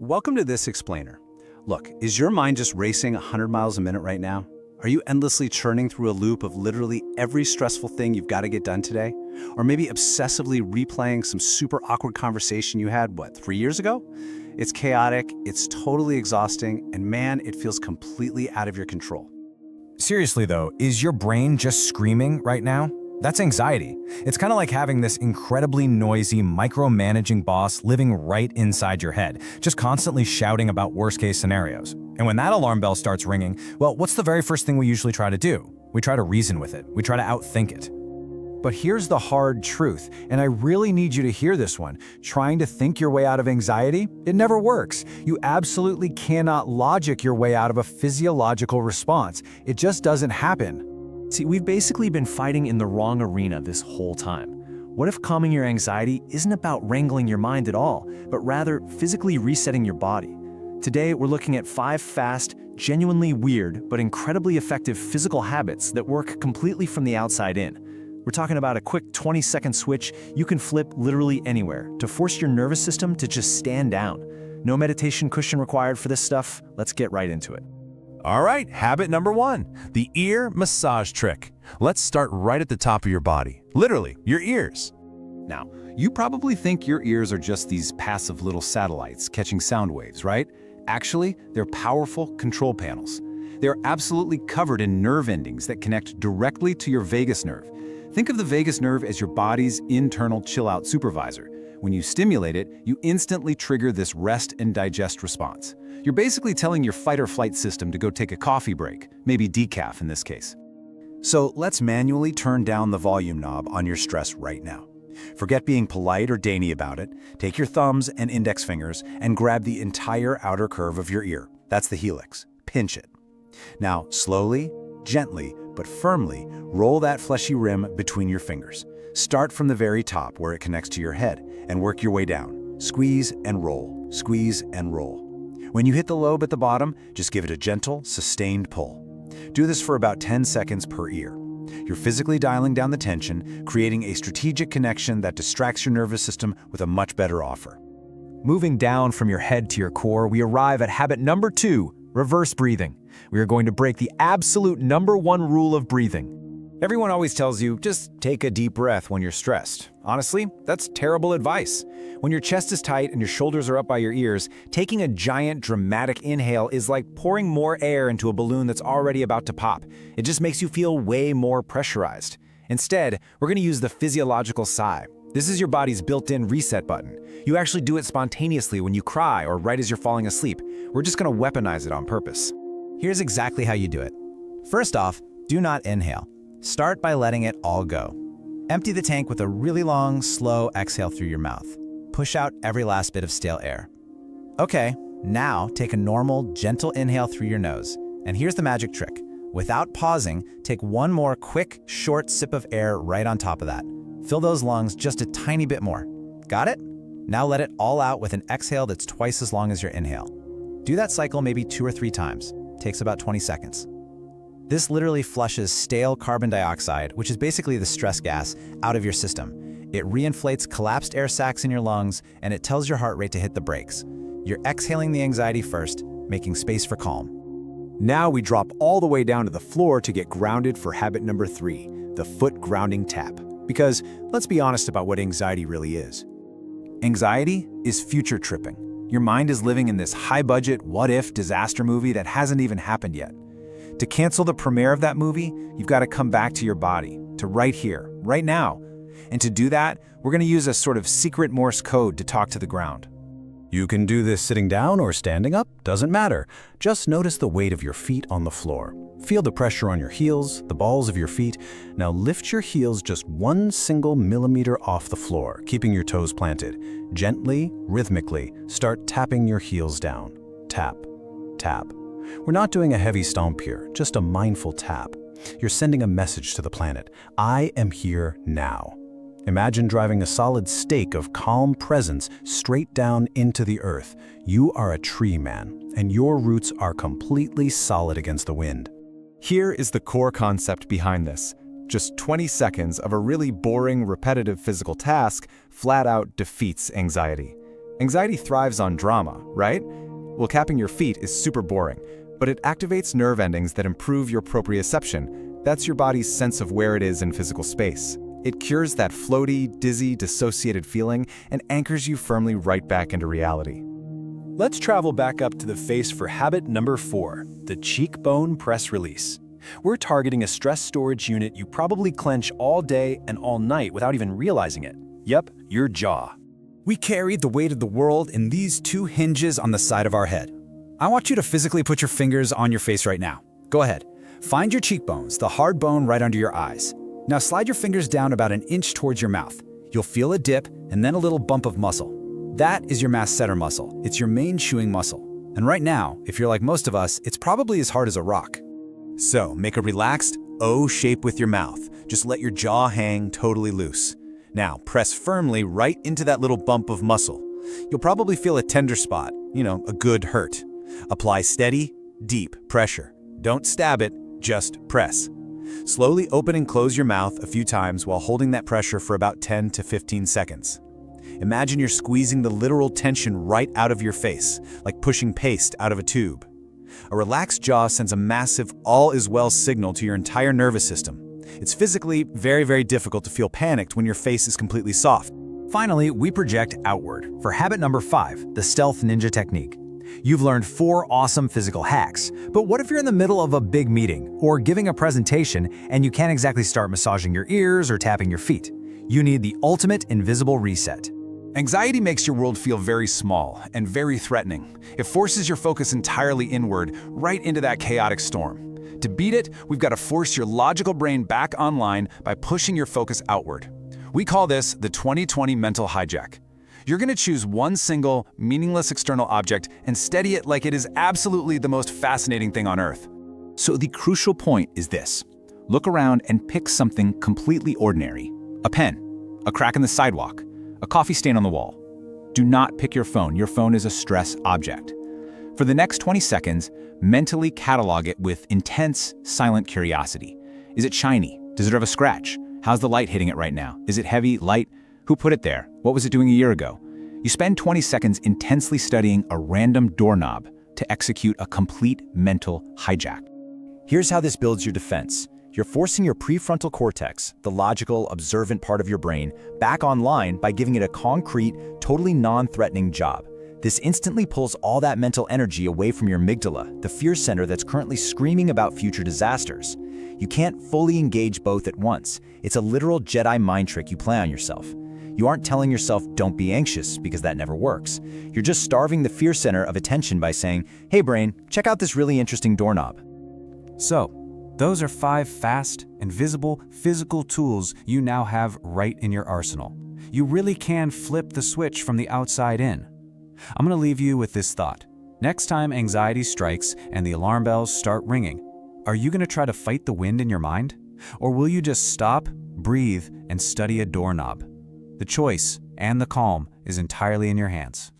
Welcome to this explainer. Look, is your mind just racing 100 miles a minute right now? Are you endlessly churning through a loop of literally every stressful thing you've got to get done today? Or maybe obsessively replaying some super awkward conversation you had, 3 years ago? It's chaotic, it's totally exhausting, and man, it feels completely out of your control. Seriously though, is your brain just screaming right now? That's anxiety. It's kind of like having this incredibly noisy, micromanaging boss living right inside your head, just constantly shouting about worst-case scenarios. And when that alarm bell starts ringing, well, what's the very first thing we usually try to do? We try to reason with it. We try to outthink it. But here's the hard truth, and I really need you to hear this one. Trying to think your way out of anxiety, it never works. You absolutely cannot logic your way out of a physiological response. It just doesn't happen. See, we've basically been fighting in the wrong arena this whole time. What if calming your anxiety isn't about wrangling your mind at all, but rather physically resetting your body? Today, we're looking at 5 fast, genuinely weird, but incredibly effective physical habits that work completely from the outside in. We're talking about a quick 20-second switch you can flip literally anywhere to force your nervous system to just stand down. No meditation cushion required for this stuff. Let's get right into it. All right, habit number 1, the ear massage trick. Let's start right at the top of your body, literally, your ears. Now, you probably think your ears are just these passive little satellites catching sound waves, right? Actually, they're powerful control panels. They're absolutely covered in nerve endings that connect directly to your vagus nerve. Think of the vagus nerve as your body's internal chill-out supervisor. When you stimulate it, you instantly trigger this rest and digest response. You're basically telling your fight or flight system to go take a coffee break, maybe decaf in this case. So let's manually turn down the volume knob on your stress right now. Forget being polite or dainty about it. Take your thumbs and index fingers and grab the entire outer curve of your ear. That's the helix. Pinch it. Now, slowly, gently, but firmly, roll that fleshy rim between your fingers. Start from the very top where it connects to your head and work your way down. Squeeze and roll, squeeze and roll. When you hit the lobe at the bottom, just give it a gentle, sustained pull. Do this for about 10 seconds per ear. You're physically dialing down the tension, creating a strategic connection that distracts your nervous system with a much better offer. Moving down from your head to your core, we arrive at habit number 2, reverse breathing. We are going to break the absolute number 1 rule of breathing. Everyone always tells you, just take a deep breath when you're stressed. Honestly, that's terrible advice. When your chest is tight and your shoulders are up by your ears, taking a giant, dramatic inhale is like pouring more air into a balloon that's already about to pop. It just makes you feel way more pressurized. Instead, we're going to use the physiological sigh. This is your body's built-in reset button. You actually do it spontaneously when you cry or right as you're falling asleep. We're just going to weaponize it on purpose. Here's exactly how you do it. First off, do not inhale. Start by letting it all go. Empty the tank with a really long, slow exhale through your mouth. Push out every last bit of stale air. Okay, now take a normal, gentle inhale through your nose. And here's the magic trick. Without pausing, take one more quick, short sip of air right on top of that. Fill those lungs just a tiny bit more. Got it? Now let it all out with an exhale that's twice as long as your inhale. Do that cycle maybe 2 or 3 times. Takes about 20 seconds. This literally flushes stale carbon dioxide, which is basically the stress gas, out of your system. It reinflates collapsed air sacs in your lungs, and it tells your heart rate to hit the brakes. You're exhaling the anxiety first, making space for calm. Now we drop all the way down to the floor to get grounded for habit number 3, the foot grounding tap. Because let's be honest about what anxiety really is. Anxiety is future tripping. Your mind is living in this high-budget, what-if disaster movie that hasn't even happened yet. To cancel the premiere of that movie, you've got to come back to your body, to right here, right now. And to do that, we're going to use a sort of secret Morse code to talk to the ground. You can do this sitting down or standing up, doesn't matter. Just notice the weight of your feet on the floor. Feel the pressure on your heels, the balls of your feet. Now lift your heels just 1 single millimeter off the floor, keeping your toes planted. Gently, rhythmically, start tapping your heels down. Tap, tap. We're not doing a heavy stomp here, just a mindful tap. You're sending a message to the planet. I am here now. Imagine driving a solid stake of calm presence straight down into the earth. You are a tree man, and your roots are completely solid against the wind. Here is the core concept behind this. Just 20 seconds of a really boring, repetitive physical task flat out defeats anxiety. Anxiety thrives on drama, right? Well, capping your feet is super boring, but it activates nerve endings that improve your proprioception. That's your body's sense of where it is in physical space. It cures that floaty, dizzy, dissociated feeling and anchors you firmly right back into reality. Let's travel back up to the face for habit number 4, the cheekbone press release. We're targeting a stress storage unit you probably clench all day and all night without even realizing it. Yep, your jaw. We carry the weight of the world in these 2 hinges on the side of our head. I want you to physically put your fingers on your face right now. Go ahead. Find your cheekbones, the hard bone right under your eyes. Now slide your fingers down about an inch towards your mouth. You'll feel a dip and then a little bump of muscle. That is your masseter muscle. It's your main chewing muscle. And right now, if you're like most of us, it's probably as hard as a rock. So, make a relaxed O shape with your mouth. Just let your jaw hang totally loose. Now, press firmly right into that little bump of muscle. You'll probably feel a tender spot, a good hurt. Apply steady, deep pressure. Don't stab it, just press. Slowly open and close your mouth a few times while holding that pressure for about 10 to 15 seconds. Imagine you're squeezing the literal tension right out of your face, like pushing paste out of a tube. A relaxed jaw sends a massive all is well signal to your entire nervous system. It's physically very, very difficult to feel panicked when your face is completely soft. Finally, we project outward for habit number 5, the stealth ninja technique. You've learned 4 awesome physical hacks, but what if you're in the middle of a big meeting or giving a presentation and you can't exactly start massaging your ears or tapping your feet? You need the ultimate invisible reset. Anxiety makes your world feel very small and very threatening. It forces your focus entirely inward, right into that chaotic storm. To beat it, we've got to force your logical brain back online by pushing your focus outward. We call this the 20/20 mental hijack. You're going to choose one single, meaningless external object and steady it like it is absolutely the most fascinating thing on Earth. So the crucial point is this. Look around and pick something completely ordinary. A pen, a crack in the sidewalk, a coffee stain on the wall. Do not pick your phone. Your phone is a stress object. For the next 20 seconds, mentally catalog it with intense, silent curiosity. Is it shiny? Does it have a scratch? How's the light hitting it right now? Is it heavy, light? Who put it there? What was it doing a year ago? You spend 20 seconds intensely studying a random doorknob to execute a complete mental hijack. Here's how this builds your defense. You're forcing your prefrontal cortex, the logical, observant part of your brain, back online by giving it a concrete, totally non-threatening job. This instantly pulls all that mental energy away from your amygdala, the fear center that's currently screaming about future disasters. You can't fully engage both at once. It's a literal Jedi mind trick you play on yourself. You aren't telling yourself, don't be anxious, because that never works. You're just starving the fear center of attention by saying, hey brain, check out this really interesting doorknob. So, those are 5 fast and visible physical tools you now have right in your arsenal. You really can flip the switch from the outside in. I'm going to leave you with this thought. Next time anxiety strikes and the alarm bells start ringing, are you going to try to fight the wind in your mind? Or will you just stop, breathe, and study a doorknob? The choice and the calm is entirely in your hands.